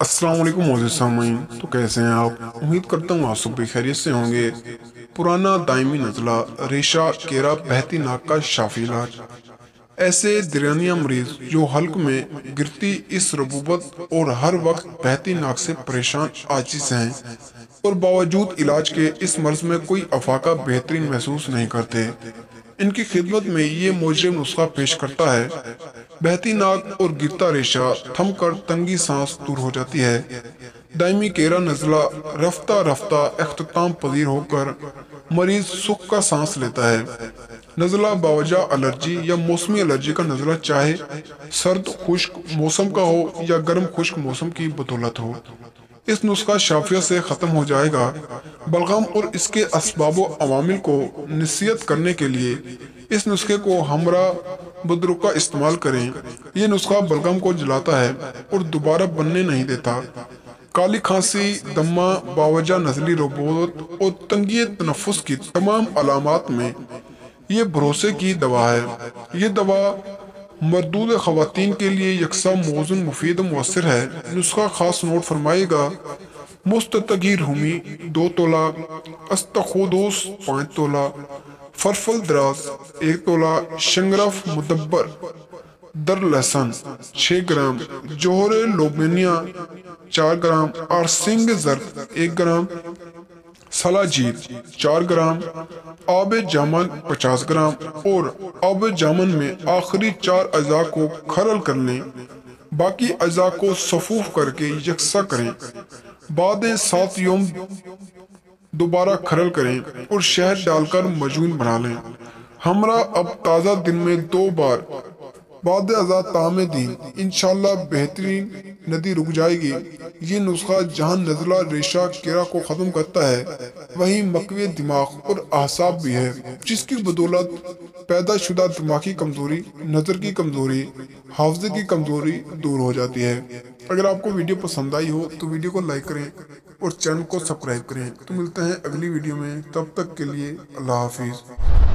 अस्सलाम वालेकुम मोअज़्ज़िज़ सामीन। तो कैसे हैं आप? उम्मीद करता हूँ आप सब भी खैरियत से होंगे। पुराना दायमी नज़ला, रेशा केरा बहती नाक का शाफी इलाज। ऐसे दरमियाना मरीज जो हल्क में गिरती इस रबूबत और हर वक्त बहती नाक से परेशान आजिज हैं और बावजूद इलाज के इस मर्ज में कोई अफाका बेहतरीन महसूस नहीं करते, इनकी खिदमत में ये मोजरेब नुस्खा पेश करता है। बहती नाक और गिरता रेशा थम कर तंगी सांस दूर हो जाती है। दायमी केरा नज़ला रफ्ता रफ्ता अख्ताम पजीर होकर मरीज सुख का सांस लेता है। नज़ला बावजह एलर्जी या मौसमी एलर्जी का नज़ला चाहे सर्द खुश्क मौसम का हो या गर्म खुश्क मौसम की बदौलत हो, इस नुस्खा शाफिया से ख़त्म हो जाएगा। बलगम और इसके असबाब अवामिल को नसीहत करने के लिए इस नुस्खे को हमरा बुजुर्ग का इस्तेमाल करें। ये नुस्खा बलगम को जलाता है और दोबारा बनने नहीं देता। काली खांसी, दमा, बावजह नजली रबूत और तंगी तनफुस की तमाम अलामात में ये भरोसे की दवा है। ये दवा मरदूद खवातीन के लिए यकसा मौजून मुफीद मुअस्सर है। नुस्खा खास नोट फरमाएगा। मुस्ततगीर हुमी 2 तोला, अस्तखुदूस 5 तोला, फरफल दराज 1 तोला, शंगरफ मुदब्बर दर लहसन 6 ग्राम, जोहरे लोबेनिया 4 ग्राम और सिंग जर्द 1 ग्राम, सलाजीर 4 ग्राम, आब जामन 50 ग्राम और आब जामन में आखिरी 4 अज़ा को खरल कर लें। बाकी अज़ा को सफूफ करके यकसा करें। बाद 7 योम दोबारा खरल करें और शहद डालकर मजून बना लें। हमरा अब ताज़ा दिन में 2 बार बाद अज़ा तामे दिन इंशाल्लाह बेहतरीन नदी रुक जाएगी। ये नुस्खा जहाँ नज़ला रेशा केरा को ख़त्म करता है, वहीं मकवे दिमाग और आसाब भी है, जिसकी बदौलत पैदा शुदा दिमागी कमजोरी, नज़र की कमजोरी, हाफजे की कमजोरी दूर हो जाती है। अगर आपको वीडियो पसंद आई हो तो वीडियो को लाइक करें और चैनल को सब्सक्राइब करें। तो मिलते हैं अगली वीडियो में, तब तक के लिए अल्लाह हाफिज़।